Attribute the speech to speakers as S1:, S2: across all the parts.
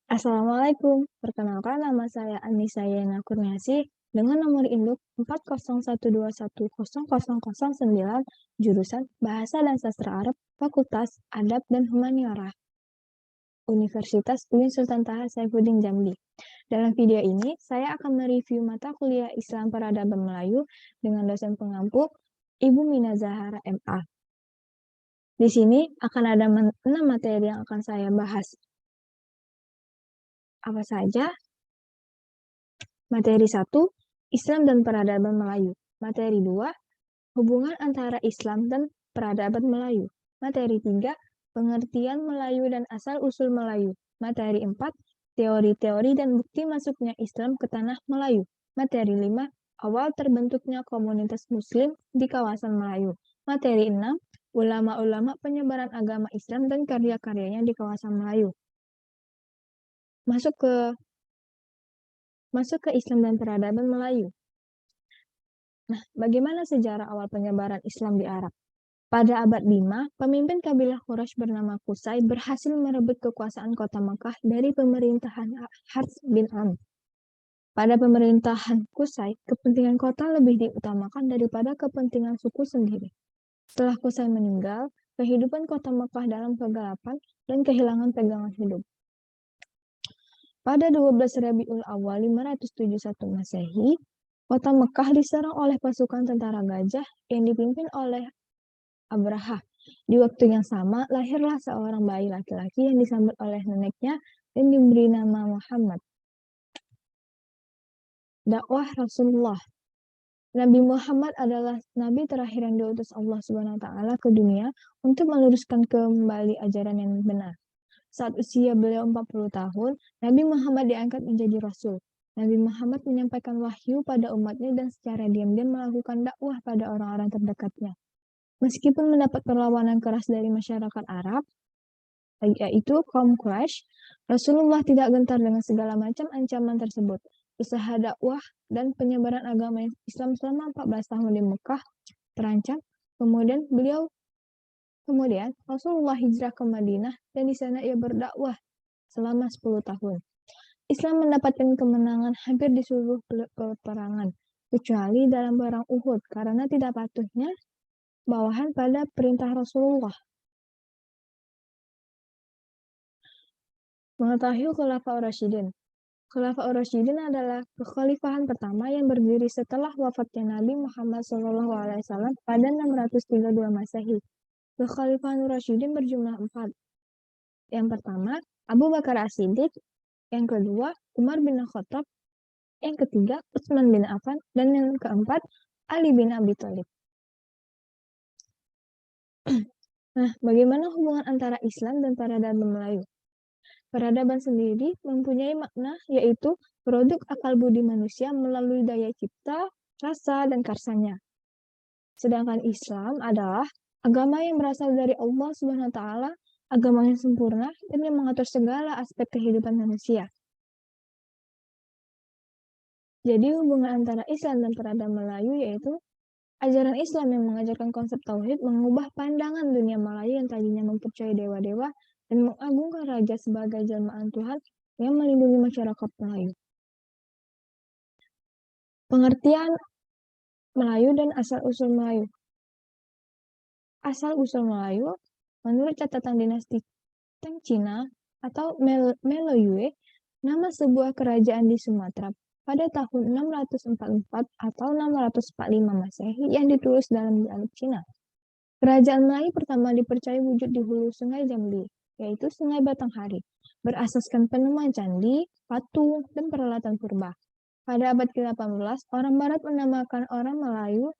S1: Assalamualaikum, perkenalkan nama saya Anissa Yana Kurniasih dengan nomor induk 401210009 jurusan Bahasa dan Sastra Arab Fakultas Adab dan Humaniora Universitas UIN Sultan Taha Saifuddin Jambi. Dalam video ini, saya akan mereview mata kuliah Islam Peradaban Melayu dengan dosen pengampu Ibu Mina Zahara MA. Di sini akan ada 6 materi yang akan saya bahas. Apa saja? Materi 1, Islam dan Peradaban Melayu. Materi 2, hubungan antara Islam dan peradaban Melayu. Materi 3, pengertian Melayu dan asal-usul Melayu. Materi 4, teori-teori dan bukti masuknya Islam ke tanah Melayu. Materi 5, awal terbentuknya komunitas Muslim di kawasan Melayu. Materi 6, ulama-ulama penyebaran agama Islam dan karya-karyanya di kawasan Melayu. Masuk ke Islam dan peradaban Melayu. Nah, bagaimana sejarah awal penyebaran Islam di Arab? Pada abad 5, pemimpin kabilah Quraisy bernama Qusay berhasil merebut kekuasaan kota Makkah dari pemerintahan Harts bin Am. Pada pemerintahan Qusay, kepentingan kota lebih diutamakan daripada kepentingan suku sendiri. Setelah Qusay meninggal, kehidupan kota Makkah dalam kegelapan dan kehilangan pegangan hidup. Pada 12 Rabiul Awal 571 Masehi, kota Mekah diserang oleh pasukan tentara gajah yang dipimpin oleh Abraha. Di waktu yang sama, lahirlah seorang bayi laki-laki yang disambut oleh neneknya dan diberi nama Muhammad. Dakwah Rasulullah. Nabi Muhammad adalah nabi terakhir yang diutus Allah SWT ke dunia untuk meluruskan kembali ajaran yang benar. Saat usia beliau 40 tahun, Nabi Muhammad diangkat menjadi Rasul. Nabi Muhammad menyampaikan wahyu pada umatnya dan secara diam-diam melakukan dakwah pada orang-orang terdekatnya. Meskipun mendapat perlawanan keras dari masyarakat Arab, yaitu kaum Quraisy, Rasulullah tidak gentar dengan segala macam ancaman tersebut. Usaha dakwah dan penyebaran agama Islam selama 14 tahun di Mekah terancam. Kemudian Rasulullah hijrah ke Madinah dan di sana ia berdakwah selama 10 tahun. Islam mendapatkan kemenangan hampir di seluruh peperangan, kecuali dalam perang Uhud karena tidak patuhnya bawahan pada perintah Rasulullah. Mengetahui Khulafaur Rasyidin. Khulafaur Rasyidin adalah kekhalifahan pertama yang berdiri setelah wafatnya Nabi Muhammad SAW pada 632 Masehi. Kekhalifahan Rasyidin berjumlah 4. Yang pertama, Abu Bakar As-Siddiq. Yang kedua, Umar bin Khattab. Yang ketiga, Utsman bin Affan. Dan yang keempat, Ali bin Abi Thalib. Nah, bagaimana hubungan antara Islam dan peradaban Melayu? Peradaban sendiri mempunyai makna yaitu produk akal budi manusia melalui daya cipta, rasa, dan karsanya. Sedangkan Islam adalah agama yang berasal dari Allah SWT, agama yang sempurna dan yang mengatur segala aspek kehidupan manusia. Jadi hubungan antara Islam dan peradaban Melayu yaitu ajaran Islam yang mengajarkan konsep tauhid mengubah pandangan dunia Melayu yang tadinya mempercayai dewa-dewa dan mengagungkan raja sebagai jelmaan Tuhan yang melindungi masyarakat Melayu. Pengertian Melayu dan asal-usul Melayu. Asal-usul Melayu, menurut catatan dinasti Tang Cina atau Meloyue, nama sebuah kerajaan di Sumatera pada tahun 644 atau 645 Masehi yang ditulis dalam dialek Cina. Kerajaan Melayu pertama dipercaya wujud di hulu Sungai Jambi, yaitu Sungai Batanghari, berasaskan penemuan candi, patung, dan peralatan purba. Pada abad ke-18, orang Barat menamakan orang Melayu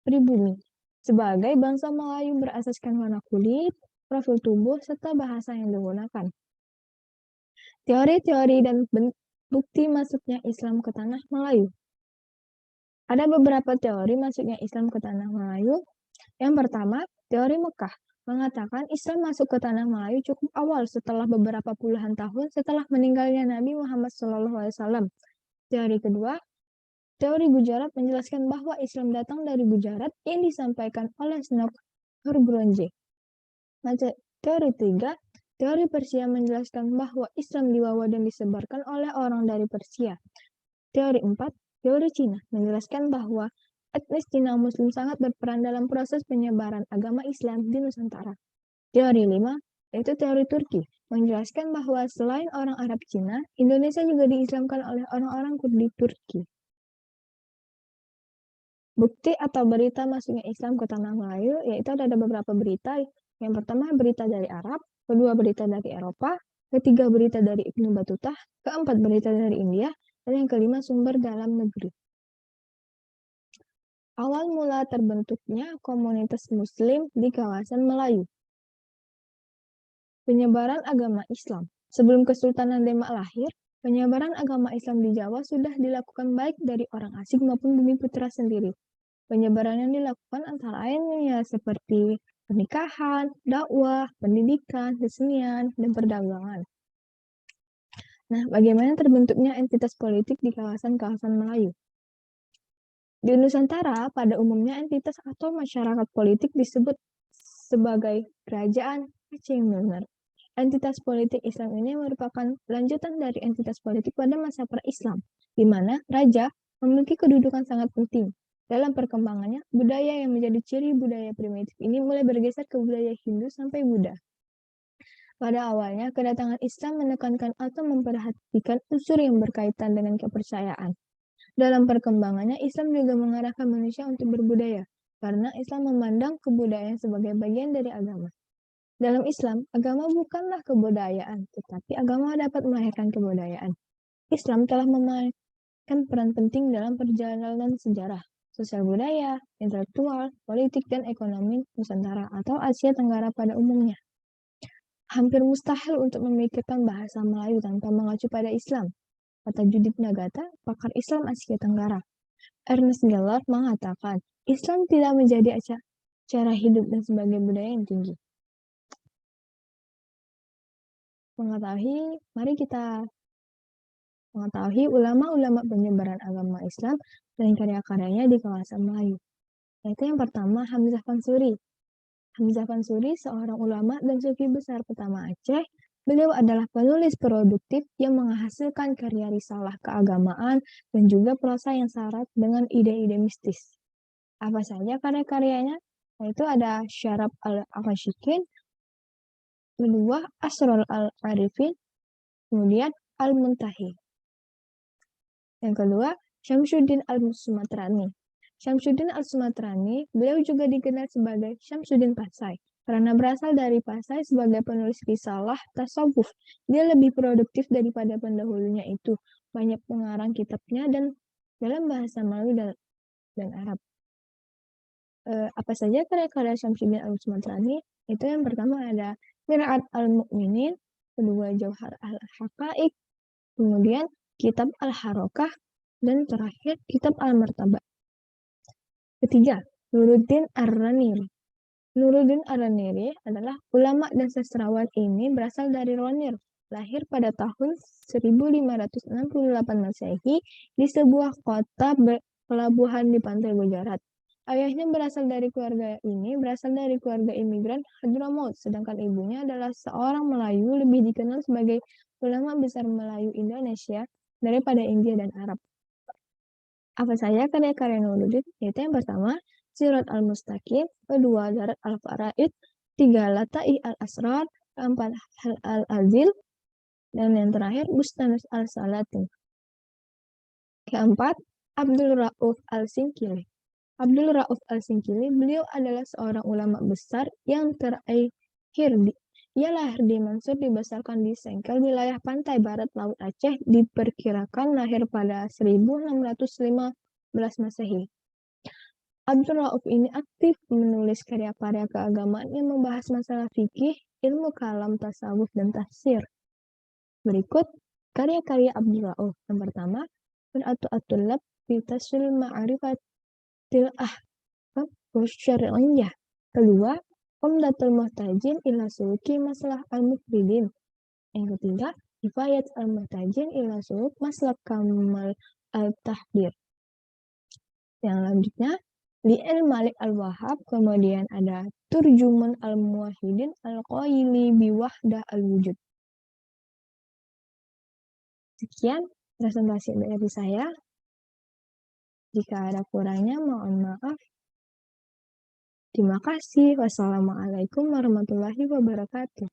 S1: pribumi sebagai bangsa Melayu berasaskan warna kulit, profil tubuh, serta bahasa yang digunakan. Teori-teori dan bukti masuknya Islam ke tanah Melayu. Ada beberapa teori masuknya Islam ke tanah Melayu. Yang pertama, teori Mekah mengatakan Islam masuk ke tanah Melayu cukup awal setelah beberapa puluhan tahun setelah meninggalnya Nabi Muhammad SAW. Teori kedua, teori Gujarat menjelaskan bahwa Islam datang dari Gujarat yang disampaikan oleh Snok Hurbronje. Teori tiga, Teori Persia menjelaskan bahwa Islam dibawa dan disebarkan oleh orang dari Persia. Teori 4, teori Cina, menjelaskan bahwa etnis Cina Muslim sangat berperan dalam proses penyebaran agama Islam di Nusantara. Teori 5, yaitu teori Turki, menjelaskan bahwa selain orang Arab Cina, Indonesia juga diislamkan oleh orang-orang Kurdi Turki. Bukti atau berita masuknya Islam ke tanah Melayu, yaitu ada beberapa berita. Yang pertama berita dari Arab, kedua berita dari Eropa, ketiga berita dari Ibnu Battuta, keempat berita dari India, dan yang kelima sumber dalam negeri. Awal mula terbentuknya komunitas Muslim di kawasan Melayu. Penyebaran agama Islam. Sebelum Kesultanan Demak lahir, penyebaran agama Islam di Jawa sudah dilakukan baik dari orang asing maupun bumi putra sendiri. Penyebaran yang dilakukan antara lain ya seperti pernikahan, dakwah, pendidikan, kesenian, dan perdagangan. Nah, bagaimana terbentuknya entitas politik di kawasan-kawasan Melayu? Di Nusantara, pada umumnya entitas atau masyarakat politik disebut sebagai Kerajaan Aceh Menir. Entitas politik Islam ini merupakan lanjutan dari entitas politik pada masa pra-Islam, di mana raja memiliki kedudukan sangat penting. Dalam perkembangannya, budaya yang menjadi ciri budaya primitif ini mulai bergeser ke budaya Hindu sampai Buddha. Pada awalnya, kedatangan Islam menekankan atau memperhatikan unsur yang berkaitan dengan kepercayaan. Dalam perkembangannya, Islam juga mengarahkan manusia untuk berbudaya, karena Islam memandang kebudayaan sebagai bagian dari agama. Dalam Islam, agama bukanlah kebudayaan, tetapi agama dapat melahirkan kebudayaan. Islam telah memainkan peran penting dalam perjalanan sejarah, sosial budaya, intelektual, politik, dan ekonomi Nusantara atau Asia Tenggara pada umumnya. Hampir mustahil untuk memikirkan bahasa Melayu tanpa mengacu pada Islam, kata Judith Nagata, pakar Islam Asia Tenggara. Ernest Geller mengatakan, Islam tidak menjadi cara hidup dan sebagai budaya yang tinggi. Mari kita mengetahui ulama-ulama penyebaran agama Islam dan karya-karyanya di kawasan Melayu. Yaitu yang pertama, Hamzah Fansuri. Hamzah Fansuri seorang ulama dan sufi besar pertama Aceh. Beliau adalah penulis produktif yang menghasilkan karya risalah keagamaan dan juga prosa yang syarat dengan ide-ide mistis. Apa saja karya-karyanya? Yaitu ada Syarab al-Afashikin, kedua Asrul al-Arifin, kemudian Al-Muntahi. Yang kedua, Syamsuddin al-Sumatrani. Syamsuddin al-Sumatrani, beliau juga dikenal sebagai Syamsuddin Pasai, karena berasal dari Pasai sebagai penulis risalah tasawuf. Dia lebih produktif daripada pendahulunya itu. Banyak pengarang kitabnya dan dalam bahasa Melayu dan Arab. Apa saja karya-karya Syamsuddin al-Sumatrani? Itu yang pertama ada Mir'at al-Mu'minin, kedua Jauhar al-Haqa'iq, kemudian Kitab Al-Harokah, dan terakhir Kitab Al-Martabat. Ketiga, Nuruddin Ar-Raniri. Nuruddin Ar-Raniri adalah ulama dan sastrawan ini berasal dari Ronir, lahir pada tahun 1568 Masehi di sebuah kota pelabuhan di pantai Gujarat. Ayahnya berasal dari keluarga imigran Hadramaut, sedangkan ibunya adalah seorang Melayu lebih dikenal sebagai ulama besar Melayu Indonesia daripada India dan Arab. Apa saja karya-karya Nuruddin? Yaitu yang pertama, Sirat al-Mustaqim, kedua, Darat al-Faraid, tiga, Lata'i al-Asrar, keempat, Hal al-Azil, dan yang terakhir, Bustanus al-Salatin. Keempat, Abdul Rauf al-Singkili. Abdul Rauf al-Singkili, beliau adalah seorang ulama besar yang terakhir Ia lahir di Mansur, dibesarkan di Sengkel, wilayah pantai barat Laut Aceh, diperkirakan lahir pada 1615 Masehi. Abdul Rauf ini aktif menulis karya-karya keagamaan yang membahas masalah fikih, ilmu kalam, tasawuf, dan tafsir. Berikut karya-karya Abdul Rauf. Yang pertama, Al-Tullab fi Taswil Ma'rifatil Ahkam wa Syari'iyah. Kedua, Umdatul Muhtajin ila Suluki Maslak al-Mufridin. Yang ketiga, Hifayat al-Muhtajin ila Suluk Maslak Kamal al-Tahdir. Yang selanjutnya, Li'il Malik al-Wahhab, kemudian ada Turjuman al-Muwahhidin al-Qaili biwahdah al-wujud. Sekian presentasi dari saya. Jika ada kurangnya, mohon maaf. Terima kasih. Wassalamualaikum warahmatullahi wabarakatuh.